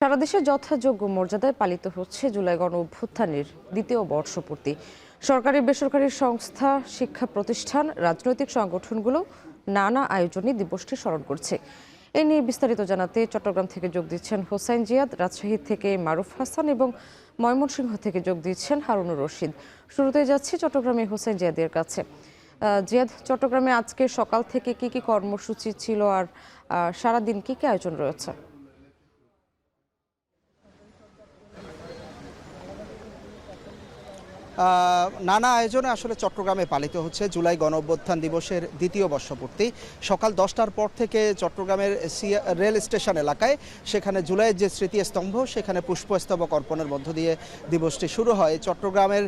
সারা দেশে যথাযোগ্য মর্যাদায় পালিত হচ্ছে জুলাই গণ অভ্যুত্থানের দ্বিতীয় বর্ষপূর্তি। সরকারি বেসরকারি সংস্থা, শিক্ষা প্রতিষ্ঠান, রাজনৈতিক সংগঠনগুলো নানা আয়োজনে দিবসটি স্মরণ করছে। এ নিয়ে বিস্তারিত জানাতে চট্টগ্রাম থেকে যোগ দিচ্ছেন হোসাইন জিয়াদ, রাজশাহী থেকে মারুফ হাসান এবং ময়মনসিংহ থেকে যোগ দিচ্ছেন হারুনুর রশিদ। শুরুতে যাচ্ছি চট্টগ্রামে হোসাইন জিয়াদের কাছে। জিয়াদ, চট্টগ্রামে আজকে সকাল থেকে কি কি কর্মসূচি ছিল আর সারাদিন কি কি আয়োজন রয়েছে? নানা আয়োজনে আসলে চট্টগ্রামে পালিত হচ্ছে জুলাই গণঅভ্যুত্থান দিবসের দ্বিতীয় বর্ষপূর্তি। সকাল 10টার পর থেকে চট্টগ্রামের রেল স্টেশন এলাকায় সেখানে জুলাইয়ের যে স্মৃতিস্তম্ভ সেখানে পুষ্পস্তবক অর্পণের মধ্য দিয়ে দিবসটি শুরু হয়। চট্টগ্রামের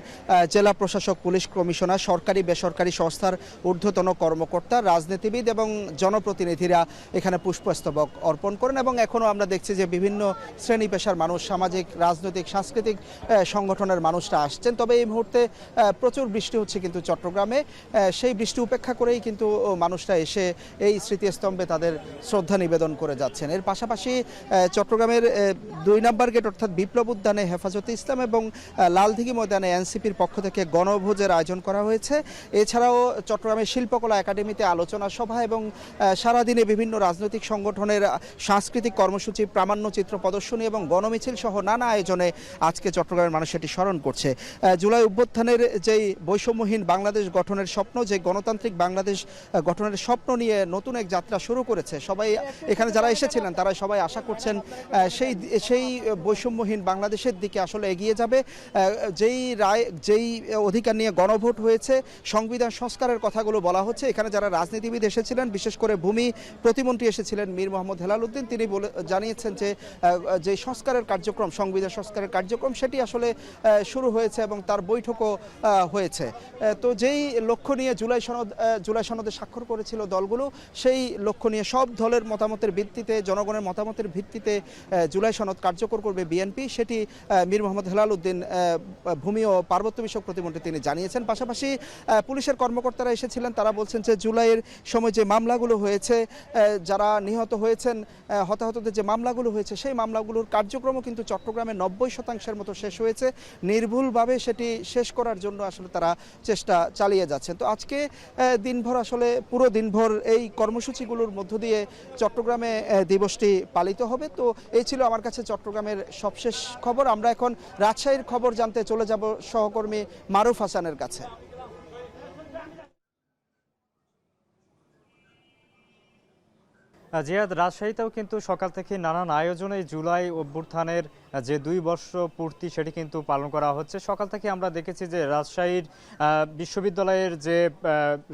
জেলা প্রশাসক, পুলিশ কমিশনার, সরকারি বেসরকারি সংস্থার ঊর্ধ্বতন কর্মকর্তা, রাজনীতিবিদ এবং জনপ্রতিনিধিরা এখানে পুষ্পস্তবক অর্পণ করেন এবং এখনও আমরা দেখছি যে বিভিন্ন শ্রেণী পেশার মানুষ, সামাজিক, রাজনৈতিক, সাংস্কৃতিক সংগঠনের মানুষরা আসছেন। তবে এই মুহূর্তে প্রচুর বৃষ্টি হচ্ছে কিন্তু চট্টগ্রামে, সেই বৃষ্টি উপেক্ষা করেই কিন্তু মানুষরা এসে এই স্মৃতিস্তম্ভে তাদের শ্রদ্ধা নিবেদন করে যাচ্ছেন। এর পাশাপাশি চট্টগ্রামের 2 নম্বর গেট অর্থাৎ বিপ্লব উদ্যানে হেফাজতে ইসলাম এবং লালদিঘি ময়দানে এনসিপির পক্ষ থেকে গণভোজের আয়োজন করা হয়েছে। এছাড়াও চট্টগ্রামের শিল্পকলা একাডেমিতে আলোচনা সভা এবং সারাদিনে বিভিন্ন রাজনৈতিক সংগঠনের সাংস্কৃতিক কর্মসূচি, প্রামাণ্যচিত্র প্রদর্শনী এবং গণমিছিল সহ নানা আয়োজনে আজকে চট্টগ্রামের মানুষ এটি স্মরণ করছে। জুলাই অভ্যুত্থানের যেই বৈষম্যহীন বাংলাদেশ গঠনের স্বপ্ন, যে গণতান্ত্রিক বাংলাদেশ গঠনের স্বপ্ন নিয়ে নতুন এক যাত্রা শুরু করেছে। সবাই এখানে যারা এসেছিলেন তারা সবাই আশা করছেন সেই বৈষম্যহীন বাংলাদেশের দিকে আসলে এগিয়ে যাবে। যেই অধিকার নিয়ে গণভোট হয়েছে, সংবিধান সংস্কারের কথাগুলো বলা হচ্ছে। এখানে যারা রাজনীতিবিদ এসেছিলেন, বিশেষ করে ভূমি প্রতিমন্ত্রী এসেছিলেন মীর মোহাম্মদ হেলাল উদ্দিন, তিনি জানিয়েছেন যে সংস্কারের কার্যক্রম, সংবিধান সংস্কারের কার্যক্রম সেটি আসলে শুরু হয়েছে এবং তার বৈঠকও হয়েছে। তো যেই লক্ষ্য নিয়ে জুলাই সনদে স্বাক্ষর করেছিল দলগুলো, সেই লক্ষ্য নিয়ে সব দলের মতামতের ভিত্তিতে, জনগণের মতামতের ভিত্তিতে জুলাই সনদ কার্যকর করবে বিএনপি, সেটি মীর মোহাম্মদ হেলাল উদ্দিন, ভূমি ও পার্বত্য বিষয়ক প্রতিমন্ত্রী, তিনি জানিয়েছেন। পাশাপাশি পুলিশের কর্মকর্তারা এসেছিলেন, তারা বলছেন যে জুলাইয়ের সময় যে মামলাগুলো হয়েছে, যারা নিহত হয়েছেন, হতাহতদের যে মামলাগুলো হয়েছে, সেই মামলাগুলোর কার্যক্রমও কিন্তু চট্টগ্রামে 90% মতো শেষ হয়েছে। নির্ভুলভাবে সেটি শেষ করার জন্য আসলে তারা চেষ্টা চালিয়ে যাচ্ছেন। তো আজকে দিনভর আসলে পুরো দিনভর এই কর্মসূচিগুলোর মধ্য দিয়ে চট্টগ্রামে দিবসটি পালিত হবে। তো এই ছিল আমার কাছে চট্টগ্রামের সবশেষ খবর। আমরা এখন রাজশাহীর খবর জানতে চলে যাব সহকর্মী মারুফ হাসানের কাছে। জিয়াদ, রাজশাহীতেও কিন্তু সকাল থেকে নানান আয়োজনে জুলাই অভ্যুত্থানের যে 2 বর্ষ পূর্তি সেটি কিন্তু পালন করা হচ্ছে। সকাল থেকে আমরা দেখেছি যে রাজশাহীর বিশ্ববিদ্যালয়ের যে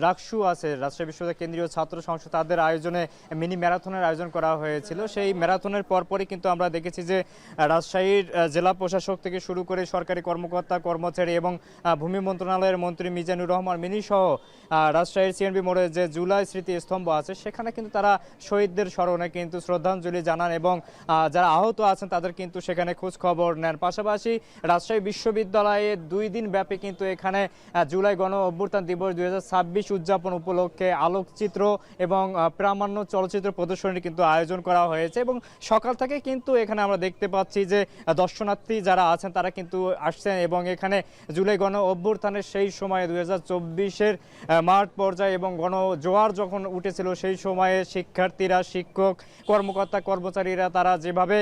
রাকসু আছে, রাজশাহী বিশ্ববিদ্যালয় কেন্দ্রীয় ছাত্র সংসদ, তাদের আয়োজনে মিনি ম্যারাথনের আয়োজন করা হয়েছিল। সেই ম্যারাথনের পরপরই কিন্তু আমরা দেখেছি যে রাজশাহীর জেলা প্রশাসক থেকে শুরু করে সরকারি কর্মকর্তা, কর্মচারী এবং ভূমি মন্ত্রণালয়ের মন্ত্রী মিজানুর রহমান মিনি সহ রাজশাহীর সিএনবি মোড়ে যে জুলাই স্মৃতি স্তম্ভ আছে, সেখানে কিন্তু তারা শহীদদের স্মরণে কিন্তু শ্রদ্ধাঞ্জলি জানান এবং যারা আহত আছেন তাদের কিন্তু সেখানে খোঁজ খবর নেন। পাশাপাশি রাজশাহী বিশ্ববিদ্যালয়ে 2 দিন ব্যাপী কিন্তু এখানে জুলাই গণ অভ্যুত্থান দিবস 2026 উদযাপন উপলক্ষে আলোকচিত্র এবং প্রামাণ্য চলচ্চিত্র প্রদর্শনীর কিন্তু আয়োজন করা হয়েছে এবং সকাল থেকে কিন্তু এখানে আমরা দেখতে পাচ্ছি যে দর্শনার্থী যারা আছেন তারা কিন্তু আসছেন এবং এখানে জুলাই গণ অভ্যুত্থানের সেই সময়ে 2024-এর মাঠ পর্যায়ে এবং গণজোয়ার যখন উঠেছিল সেই সময়ে শিক্ষার্থীরা, শিক্ষক, কর্মকর্তা, কর্মচারীরা তারা যেভাবে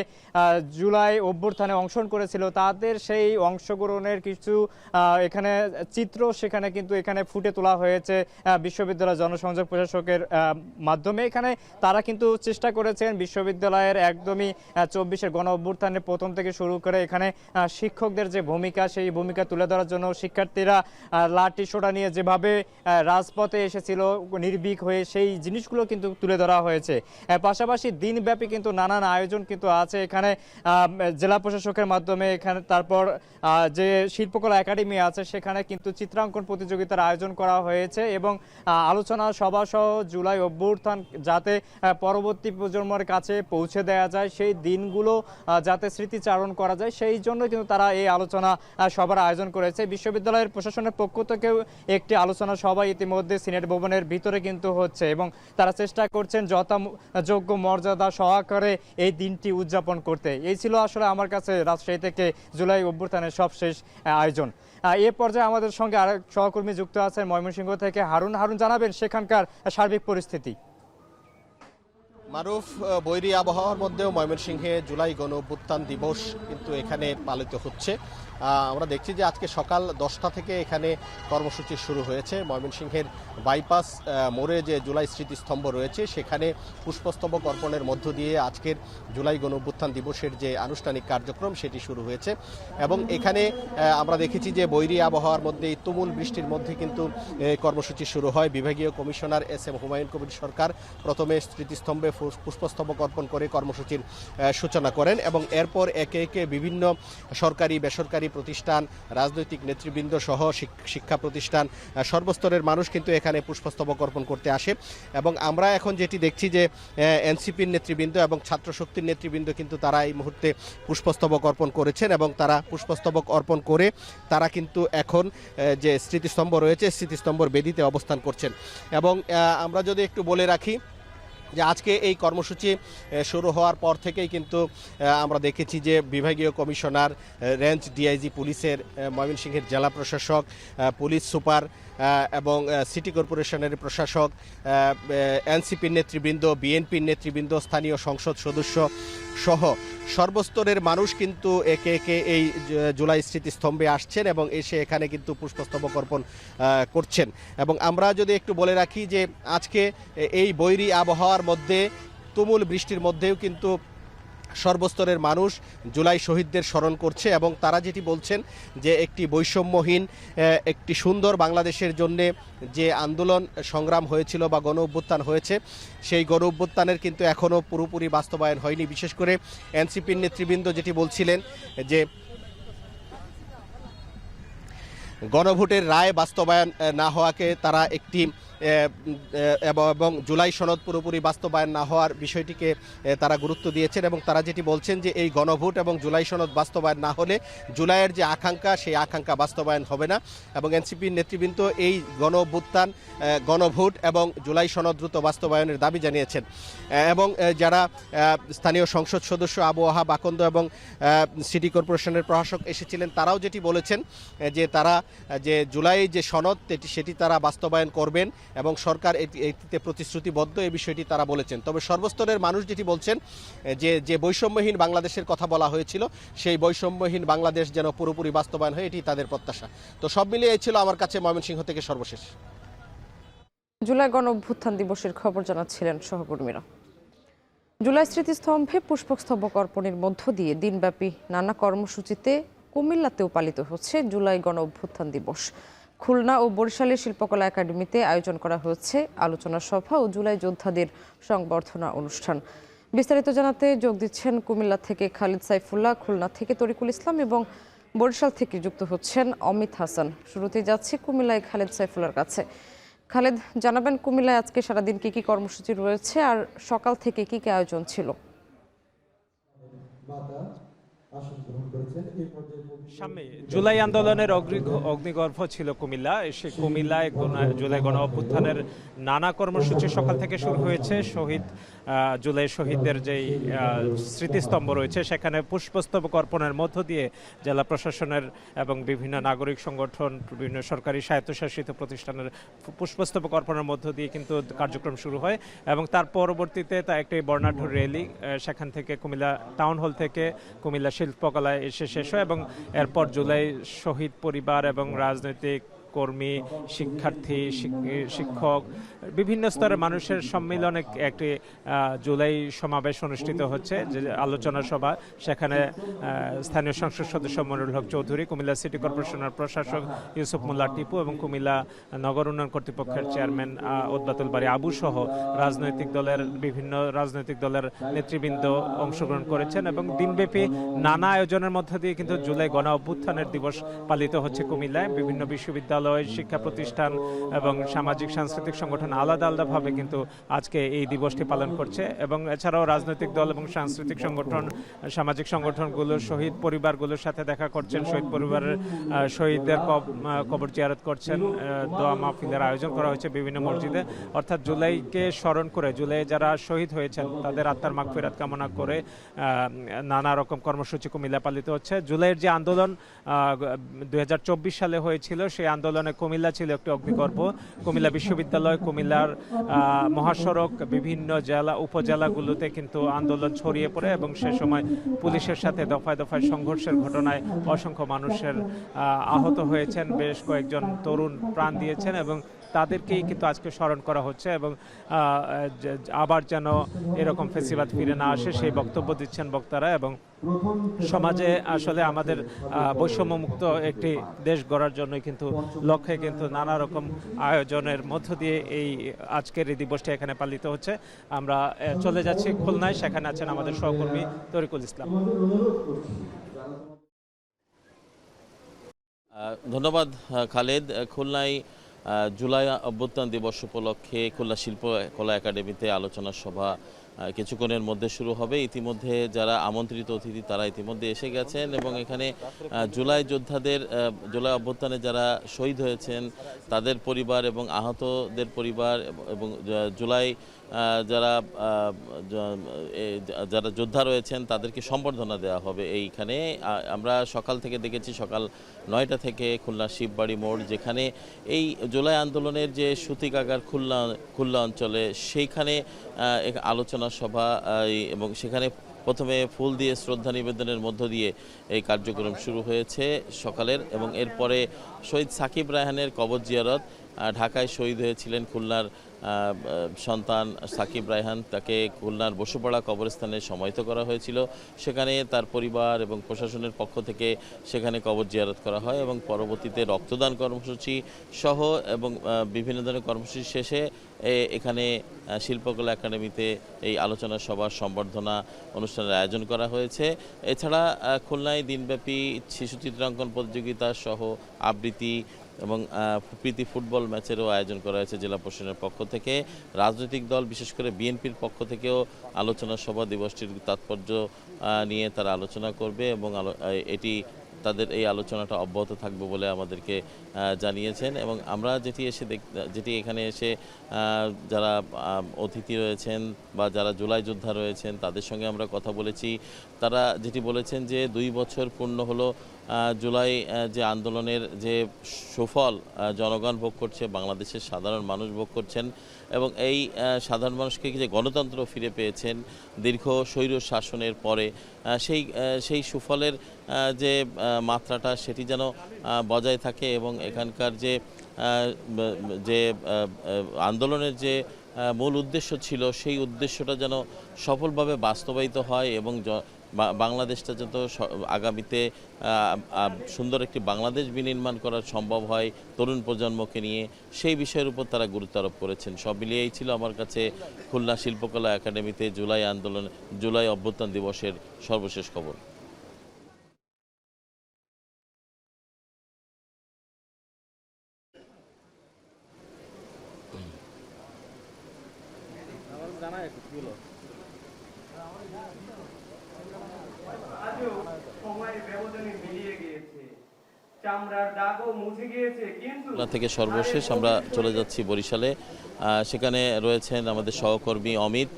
জুলাই অভ্যুত্থানে অংশগ্রহণ করেছিল তাদের সেই অংশগ্রহণের কিছু এখানে চিত্র সেখানে কিন্তু এখানে ফুটে তোলা হয়েছে বিশ্ববিদ্যালয় জনসংযোগ প্রশাসকের মাধ্যমে। এখানে তারা কিন্তু চেষ্টা করেছেন বিশ্ববিদ্যালয়ের একদমই 24-এর গণ অভ্যুত্থানের প্রথম থেকে শুরু করে এখানে শিক্ষকদের যে ভূমিকা, সেই ভূমিকা তুলে ধরার জন্য শিক্ষার্থীরা লাঠি সোটা নিয়ে যেভাবে রাজপথে এসেছিল নির্ভীক হয়ে, সেই জিনিসগুলো কিন্তু তুলে ধরা হয়েছে। পাশাপাশি দিনব্যাপী কিন্তু নানান আয়োজন কিন্তু আছে এখানে জেলা প্রশাসকের মাধ্যমে। এখানে তারপর যে শিল্পকলা একাডেমি আছে সেখানে কিন্তু চিত্রাঙ্কন প্রতিযোগিতার আয়োজন করা হয়েছে এবং আলোচনা সভা সহ জুলাই অভ্যুত্থান যাতে পরবর্তী প্রজন্মের কাছে পৌঁছে দেওয়া যায়, সেই দিনগুলো যাতে স্মৃতিচারণ করা যায়, সেই জন্য কিন্তু তারা এই আলোচনা সভার আয়োজন করেছে। বিশ্ববিদ্যালয়ের প্রশাসনের পক্ষ থেকেও একটি আলোচনা সভা ইতিমধ্যে সিনেট ভবনের ভিতরে কিন্তু হচ্ছে এবং তারা চেষ্টা করছেন যোগ্য মর্যাদা সহকারে এই দিনটি উদযাপন করতে। এই ছিল আসলে আমার কাছে রাজশাহী থেকে জুলাই অভ্যুত্থানের সবশেষ আয়োজন। এ পর্যায়ে আমাদের সঙ্গে আরেক সহকর্মী যুক্ত আছেন ময়মনসিংহ থেকে হারুন। জানাবেন সেখানকার সার্বিক পরিস্থিতি। মারুফ, বৈরী আবহাওয়ার মধ্যেও ময়মনসিংহে জুলাই গণ অভ্যুত্থান দিবস কিন্তু এখানে পালিত হচ্ছে। আমরা দেখছি যে আজকে সকাল 10টা থেকে এখানে কর্মসূচি শুরু হয়েছে। ময়মনসিংহের বাইপাস মোড়ে যে জুলাই স্মৃতিস্তম্ভ রয়েছে সেখানে পুষ্পস্তবক অর্পণের মধ্য দিয়ে আজকের জুলাই গণ অভ্যুত্থান দিবসের যে আনুষ্ঠানিক কার্যক্রম সেটি শুরু হয়েছে। এবং এখানে আমরা দেখেছি যে বৈরী আবহাওয়ার মধ্যে তুমুল বৃষ্টির মধ্যে কিন্তু কর্মসূচি শুরু হয়। বিভাগীয় কমিশনার এস.এম. হুমায়ুন কবির সরকার প্রথমে স্মৃতিস্তম্ভে পুষ্পস্তবক অর্পণ করে কর্মসূচির সূচনা করেন এবং এরপর একে একে বিভিন্ন সরকারি বেসরকারি প্রতিষ্ঠান, রাজনৈতিক নেতৃবৃন্দ সহ শিক্ষা প্রতিষ্ঠান, সর্বস্তরের মানুষ কিন্তু এখানে পুষ্পস্তবক অর্পণ করতে আসে। এবং আমরা এখন যেটি দেখছি যে এনসিপির নেতৃবৃন্দ এবং ছাত্র শক্তির নেতৃবৃন্দ কিন্তু তারা এই মুহূর্তে পুষ্পস্তবক অর্পণ করেছেন এবং তারা পুষ্পস্তবক অর্পণ করে তারা কিন্তু এখন যে স্মৃতিস্তম্ভ রয়েছে স্মৃতিস্তম্ভর বেদিতে অবস্থান করছেন। এবং আমরা যদি একটু বলে রাখি যে আজকে এই কর্মসূচি শুরু হওয়ার পর থেকেই কিন্তু আমরা দেখেছি যে বিভাগীয় কমিশনার, রেঞ্জ ডিআইজি পুলিশের, ময়মনসিংহের জেলা প্রশাসক, পুলিশ সুপার এবং সিটি কর্পোরেশনের প্রশাসক, এনসিপির নেতৃবৃন্দ, বিএনপির নেতৃবৃন্দ, স্থানীয় সংসদ সদস্য সহ সর্বস্তরের মানুষ কিন্তু একে একে এই জুলাই স্মৃতিস্তম্ভে আসছেন এবং এসে এখানে কিন্তু পুষ্পস্তবক অর্পণ করছেন। এবং আমরা যদি একটু বলে রাখি যে আজকে এই বৈরী আবহাওয়ার মধ্যে তুমুল বৃষ্টির মধ্যেও কিন্তু সর্বস্তরের মানুষ জুলাই শহীদদের স্মরণ করছে এবং তারা যেটি বলছেন যে একটি বৈষম্যহীন একটি সুন্দর বাংলাদেশের জন্যে যে আন্দোলন সংগ্রাম হয়েছিল বা গণ অভ্যুত্থান হয়েছে সেই গণ অভ্যুত্থানের কিন্তু এখনও পুরোপুরি বাস্তবায়ন হয়নি। বিশেষ করে এনসিপির নেতৃবৃন্দ যেটি বলছিলেন যে গণভোটের রায় বাস্তবায়ন না হওয়াকে তারা একটি এবং জুলাই সনদ পুরোপুরি বাস্তবায়ন না হওয়ার বিষয়টিকে তারা গুরুত্ব দিয়েছেন এবং তারা যেটি বলছেন যে এই গণভোট এবং জুলাই সনদ বাস্তবায়ন না হলে জুলাইয়ের যে আকাঙ্ক্ষা সেই আকাঙ্ক্ষা বাস্তবায়ন হবে না। এবং এনসিপির নেতৃবৃন্দ এই গণ অভ্যুত্থান, গণভোট এবং জুলাই সনদ দ্রুত বাস্তবায়নের দাবি জানিয়েছেন। এবং যারা স্থানীয় সংসদ সদস্য আবু ওয়াহাব আকন্দ এবং সিটি কর্পোরেশনের প্রশাসক এসেছিলেন তারাও যেটি বলেছেন যে তারা যে জুলাই যে সনদ সেটি তারা বাস্তবায়ন করবেন এবং সরকার এটিতে প্রতিশ্রুতিবদ্ধ, এই বিষয়টি তারা বলেছেন। তবে সর্বস্তরের মানুষ যেটি বলছেন যে বৈষম্যহীন বাংলাদেশের কথা বলা হয়েছিল সেই বৈষম্যহীন বাংলাদেশ যেন পুরোপুরি বাস্তবায়ন হয় এটি তাদের প্রত্যাশা। তো সব মিলিয়ে এই ছিল আমার কাছে ময়মনসিংহ থেকে সর্বশেষ। জুলাই গণ অভ্যুত্থান দিবসের খবর জানাচ্ছিলেন সহকর্মীরা। জুলাই স্মৃতিস্তম্ভে পুষ্পস্তবক অর্পণের মধ্য দিয়ে দিনব্যাপী নানা কর্মসূচিতে কুমিল্লাতেও পালিত হচ্ছে জুলাই গণ অভ্যুত্থান দিবস। খুলনা ও বরিশালের শিল্পকলা একাডেমিতে আয়োজন করা হয়েছে আলোচনা সভা ও জুলাই যোদ্ধাদের সংবর্ধনা অনুষ্ঠান। বিস্তারিত জানাতে যোগ দিচ্ছেন কুমিল্লা থেকে খালিদ সাইফুল্লাহ, খুলনা থেকে তরিকুল ইসলাম এবং বরিশাল থেকে যুক্ত হচ্ছেন অমিত হাসান। শুরুতে যাচ্ছি কুমিল্লায় খালিদ সাইফুল্লাহর কাছে। খালিদ, জানাবেন কুমিল্লায় আজকে সারাদিন কি কি কর্মসূচি রয়েছে আর সকাল থেকে কি কি আয়োজন ছিল? সামনে জুলাই আন্দোলনের অগ্নিগর্ভ ছিল কুমিল্লা। সে কুমিল্লায় জুলাই গণ অভ্যুত্থানের নানা কর্মসূচি সকাল থেকে শুরু হয়েছে। জুলাই শহীদদের যেই স্মৃতিস্তম্ভ রয়েছে সেখানে পুষ্পস্তবক অর্পণের মধ্য দিয়ে জেলা প্রশাসনের এবং বিভিন্ন নাগরিক সংগঠন, বিভিন্ন সরকারি স্বায়ত্তশাসিত প্রতিষ্ঠানের পুষ্পস্তবক অর্পণের মধ্য দিয়ে কিন্তু কার্যক্রম শুরু হয় এবং তার পরবর্তীতে তা একটি বর্ণাঢ্য র্যালি সেখান থেকে কুমিল্লা টাউন হল থেকে কুমিল্লা শিল্পকলায় এসে শেষ হয় এবং এরপর জুলাই শহীদ পরিবার এবং রাজনৈতিক কর্মী, শিক্ষার্থী, শিক্ষক, বিভিন্ন স্তরের মানুষের সম্মিলনে একটি জুলাই সমাবেশ অনুষ্ঠিত হচ্ছে, যে আলোচনা সভা। সেখানে স্থানীয় সংসদ সদস্য মনিরুল হক চৌধুরী, কুমিল্লা সিটি কর্পোরেশনের প্রশাসক ইউসুফ মোল্লা টিপু এবং কুমিল্লা নগর উন্নয়ন কর্তৃপক্ষের চেয়ারম্যান ওদবাতুল বারী আবু সহ বিভিন্ন রাজনৈতিক দলের নেতৃবৃন্দ অংশগ্রহণ করেছেন এবং দিনব্যাপী নানা আয়োজনের মধ্য দিয়ে কিন্তু জুলাই গণ অভ্যুত্থানের দিবস পালিত হচ্ছে কুমিল্লায়। বিভিন্ন বিশ্ববিদ্যালয়, বিশ্ববিদ্যালয়, শিক্ষা প্রতিষ্ঠান এবং সামাজিক সাংস্কৃতিক সংগঠন আলাদা আলাদাভাবে কিন্তু আজকে এই দিবসটি পালন করছে। এবং এছাড়াও রাজনৈতিক দল এবং সাংস্কৃতিক সংগঠন, সামাজিক সংগঠনগুলো শহীদ পরিবারগুলোর সাথে দেখা করছেন, শহীদ পরিবারের শহীদদের কবর জিয়ারত করছেন, দোয়া মাহফিলের আয়োজন করা হয়েছে বিভিন্ন মসজিদে। অর্থাৎ জুলাইকে স্মরণ করে, জুলাই যারা শহীদ হয়েছেন তাদের আত্মার মাগফিরাত কামনা করে নানা রকম কর্মসূচি কুমিল্লা পালিত হচ্ছে। জুলাইয়ের যে আন্দোলন 2024 সালে হয়েছিল, সেই আন্দোলনে কুমিল্লা ছিল একটি অগ্নিগর্ভ। কুমিল্লা বিশ্ববিদ্যালয়, কুমিল্লার মহাসড়ক, বিভিন্ন জেলা উপজেলাগুলোতে কিন্তু আন্দোলন ছড়িয়ে পড়ে এবং সে সময় পুলিশের সাথে দফায় দফায় সংঘর্ষের ঘটনায় অসংখ্য মানুষের আহত হয়েছেন, বেশ কয়েকজন তরুণ প্রাণ দিয়েছেন এবং তাদেরকেই কিন্তু আজকে স্মরণ করা হচ্ছে। এবং আবার যেন এরকম ফেসিবাদ ফিরে না আসে সেই বক্তব্য দিচ্ছেন বক্তারা। এবং সমাজে আসলে আমাদের বৈষম্যমুক্ত একটি দেশ গড়ার জন্য কিন্তু লক্ষ্যে কিন্তু নানা রকম আয়োজনের মধ্য দিয়ে এই আজকের এই দিবসটি এখানে পালিত হচ্ছে। আমরা চলে যাচ্ছি খুলনায়, সেখানে আছেন আমাদের সহকর্মী তরিকুল ইসলাম। ধন্যবাদ খালেদ। খুলনায় জুলাই অভ্যুত্থান দিবস উপলক্ষে খুলনা শিল্পকলা একাডেমিতে আলোচনা সভা কিছুক্ষণের মধ্যে শুরু হবে। ইতিমধ্যে যারা আমন্ত্রিত অতিথি তারা ইতিমধ্যে এসে গেছেন এবং এখানে জুলাই যোদ্ধাদের, জুলাই অভ্যুত্থানে যারা শহীদ হয়েছেন তাদের পরিবার এবং আহতদের পরিবার এবং জুলাই যারা যারা যোদ্ধা রয়েছেন তাদেরকে সম্বর্ধনা দেওয়া হবে এইখানে। আমরা সকাল থেকে দেখেছি, সকাল 9টা থেকে খুলনা শিববাড়ি মোড়, যেখানে এই জুলাই আন্দোলনের যে সূতিকাগার খুলনা অঞ্চলে, সেইখানে আলোচনা সভা এবং সেখানে প্রথমে ফুল দিয়ে শ্রদ্ধা নিবেদনের মধ্য দিয়ে এই কার্যক্রম শুরু হয়েছে সকালের। এবং এরপরে শহীদ সাকিব রায়হানের কবর জিয়ারত, ঢাকায় শহীদ হয়েছিলেন খুলনার সন্তান সাকিব রায়হান, তাকে খুলনার বসুপাড়া কবরস্থানে সমাহিত করা হয়েছিল। সেখানে তার পরিবার এবং প্রশাসনের পক্ষ থেকে সেখানে কবর জিয়ারত করা হয় এবং পরবর্তীতে রক্তদান কর্মসূচি সহ এবং বিভিন্ন ধরনের কর্মসূচি শেষে এখানে শিল্পকলা একাডেমিতে এই আলোচনা সভার সম্বর্ধনা অনুষ্ঠানের আয়োজন করা হয়েছে। এছাড়া খুলনায় দিনব্যাপী শিশু চিত্রাঙ্কন প্রতিযোগিতা সহ আবৃত্তি এবং প্রীতি ফুটবল ম্যাচেরও আয়োজন করা হয়েছে জেলা প্রশাসনের পক্ষ থেকে। রাজনৈতিক দল, বিশেষ করে বিএনপির পক্ষ থেকেও আলোচনা সভা দিবসটির তাৎপর্য নিয়ে তারা আলোচনা করবে এবং এটি তাদের এই আলোচনাটা অব্যাহত থাকবে বলে আমাদেরকে জানিয়েছেন। এবং আমরা যেটি এখানে এসে যারা অতিথি রয়েছেন বা যারা জুলাই যোদ্ধা রয়েছেন তাদের সঙ্গে আমরা কথা বলেছি। তারা যেটি বলেছেন যে 2 বছর পূর্ণ হলো জুলাই যে আন্দোলনের যে সুফল জনগণ ভোগ করছে, বাংলাদেশের সাধারণ মানুষ ভোগ করছেন এবং এই সাধারণ মানুষকে যে গণতন্ত্র ফিরে পেয়েছেন দীর্ঘ স্বৈর শাসনের পরে, সেই সুফলের যে মাত্রাটা সেটি যেন বজায় থাকে এবং এখানকার যে আন্দোলনের যে মূল উদ্দেশ্য ছিল সেই উদ্দেশ্যটা যেন সফলভাবে বাস্তবায়িত হয় এবং বাংলাদেশটা যত আগামীতে সুন্দর একটি বাংলাদেশ বিনির্মাণ করা সম্ভব হয় তরুণ প্রজন্মকে নিয়ে, সেই বিষয়ের উপর তারা গুরুত্ব আরোপ করেছেন। সব মিলিয়েই ছিল আমার কাছে খুলনা শিল্পকলা একাডেমিতে জুলাই অভ্যুত্থান দিবসের সর্বশেষ খবর। থেকে সর্বশেষ আমরা চলে যাচ্ছি বরিশালে। সেখানে রয়েছেন আমাদের সহকর্মী অমিত,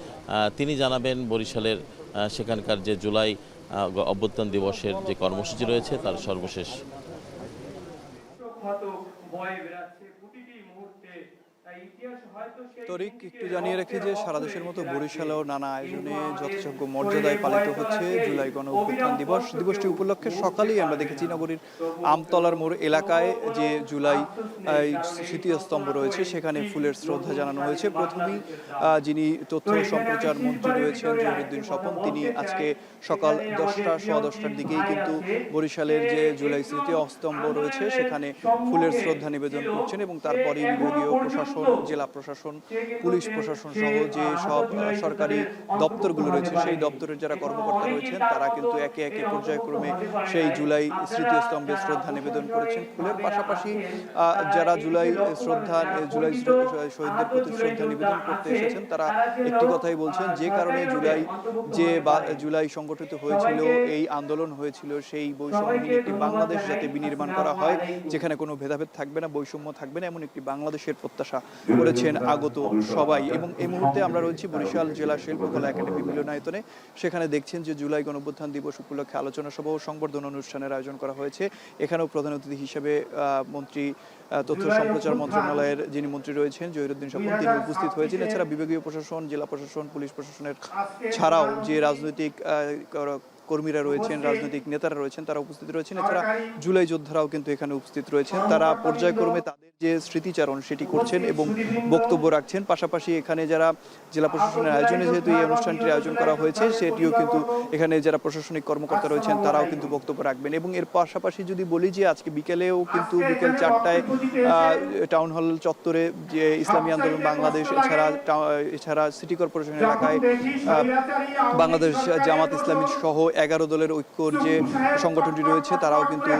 তিনি জানাবেন বরিশালের সেখানকার যে জুলাই অভ্যুত্থান দিবসের যে কর্মসূচি রয়েছে তার সর্বশেষ। তরিক, একটু জানিয়ে রাখি যে সারা দেশের মতো বরিশালেও নানা আয়োজনে যথাযোগ্য মর্যাদায় পালিত হচ্ছে জুলাই গণ অভ্যুত্থান দিবস। দিবসটি উপলক্ষে সকালেই আমরা দেখেছি নগরীর আমতলার মোড় এলাকায় যে জুলাই স্মৃতিস্তম্ভ রয়েছে সেখানে ফুলের শ্রদ্ধা জানানো হয়েছে। প্রথমেই যিনি তথ্য সম্প্রচার মন্ত্রী রয়েছেন জহিরুদ্দিন স্বপন, তিনি আজকে সকাল 10টার দিকেই কিন্তু বরিশালের যে জুলাই স্মৃতিস্তম্ভ রয়েছে সেখানে ফুলের শ্রদ্ধা নিবেদন করছেন এবং তারপরে বিভাগীয় প্রশাসন, জেলা প্রশাসন প্রশাসন, পুলিশ প্রশাসন সহ যে সব সরকারি দপ্তরগুলো রয়েছে সেই দপ্তরের যারা কর্মকর্তা রয়েছেন তারা কিন্তু একে একে পর্যায়ক্রমে সেই জুলাই স্মৃতিস্তম্ভে শ্রদ্ধা নিবেদন করেছেন। ফুলের পাশাপাশি যারা জুলাই শহীদদের প্রতি শ্রদ্ধা নিবেদন করতে এসেছেন তারা একটি কথাই বলছেন, যে কারণে জুলাই সংগঠিত হয়েছিল, এই আন্দোলন হয়েছিল, সেই বৈষম্যহীন একটি বাংলাদেশ যাতে বিনির্মাণ করা হয়, যেখানে কোনো ভেদাভেদ থাকবে না, বৈষম্য থাকবে না, এমন একটি বাংলাদেশের প্রত্যাশা করেছেন আগত সবাই। এবং এই মুহূর্তে আমরা রয়েছি বরিশাল জেলা শিল্পকলা একাডেমি মিলনায়তনে। সেখানে দেখছেন যে জুলাই গণঅভ্যুত্থান দিবস উপলক্ষে আলোচনা সভা ও সংবর্ধনা অনুষ্ঠানের আয়োজন করা হয়েছে। এখানেও প্রধান অতিথি হিসেবে মন্ত্রী, তথ্য সম্প্রচার মন্ত্রণালয়ের যিনি মন্ত্রী রয়েছেন জহিরুদ্দিন স্বপন, তিনি উপস্থিত হয়েছেন। এছাড়া বিভাগীয় প্রশাসন, জেলা প্রশাসন, পুলিশ প্রশাসনের ছাড়াও যে রাজনৈতিক কর্মীরা রয়েছেন, রাজনৈতিক নেতারা রয়েছেন, তারা উপস্থিত রয়েছেন। এছাড়া জুলাই যোদ্ধারাও কিন্তু এখানে উপস্থিত রয়েছেন। তারা পর্যায়ক্রমে তাদের যে স্মৃতিচারণ সেটি করছেন এবং বক্তব্য রাখছেন। পাশাপাশি এখানে যারা জেলা প্রশাসনের আয়োজনে যেহেতু এই অনুষ্ঠানটির আয়োজন করা হয়েছে, সেটিও কিন্তু এখানে যারা প্রশাসনিক কর্মকর্তা রয়েছেন তারাও কিন্তু বক্তব্য রাখবেন। এবং এর পাশাপাশি যদি বলি যে আজকে বিকেলেও কিন্তু বিকেল 4টায় টাউন হল চত্বরে যে ইসলামী আন্দোলন বাংলাদেশ, এছাড়া সিটি কর্পোরেশন এলাকায় বাংলাদেশ জামাত ইসলামী সহ 11 দলের ঐক্যর যে সংগঠনটি রয়েছে তারাও কিন্তু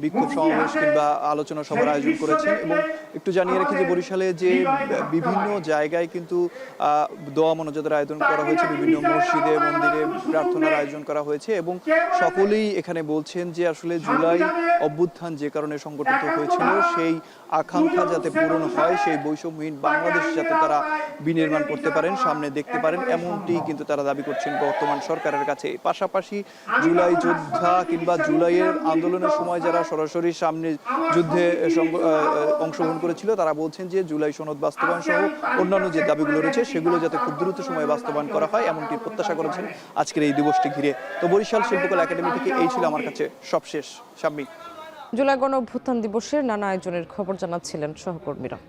বিক্ষোভ সমাবেশ কিংবা আলোচনা সভার আয়োজন করেছেন। এবং একটু জানিয়ে রাখি যে বরিশালে যে বিভিন্ন জায়গায় কিন্তু দোয়া মোনাজাতের আয়োজন করা হয়েছে, বিভিন্ন মসজিদে মন্দিরে প্রার্থনার আয়োজন করা হয়েছে এবং সকলেই এখানে বলছেন যে আসলে জুলাই অভ্যুত্থান যে কারণে সংগঠিত হয়েছিল সেই আকাঙ্ক্ষা যাতে পূরণ হয়, সেই বৈষম্যহীন বাংলাদেশ যাতে তারা বিনির্মাণ করতে পারেন, সামনে দেখতে পারেন, এমনটি কিন্তু তারা দাবি করছেন বর্তমান সরকারের কাছে। পাশাপাশি জুলাই যোদ্ধা কিংবা জুলাইয়ের আন্দোলনের সময় যারা সরাসরি সামনে যুদ্ধে অংশগ্রহণ করেছিল তারা বলছেন যে জুলাই সনদ বাস্তবায়ন সহ অন্যান্য যে দাবিগুলো রয়েছে সেগুলো যাতে খুব দ্রুত সময়ে বাস্তবায়ন করা হয় এমনটি প্রত্যাশা করেছেন আজকের এই দিবসটি ঘিরে। তো বরিশাল শিল্পকলা একাডেমি থেকে এই ছিল আমার কাছে সবশেষ। শাম্মী। জুলাই গণ অভ্যুত্থান দিবসের নানা আয়োজনের খবর জানাচ্ছিলেন সহকর্মীরা।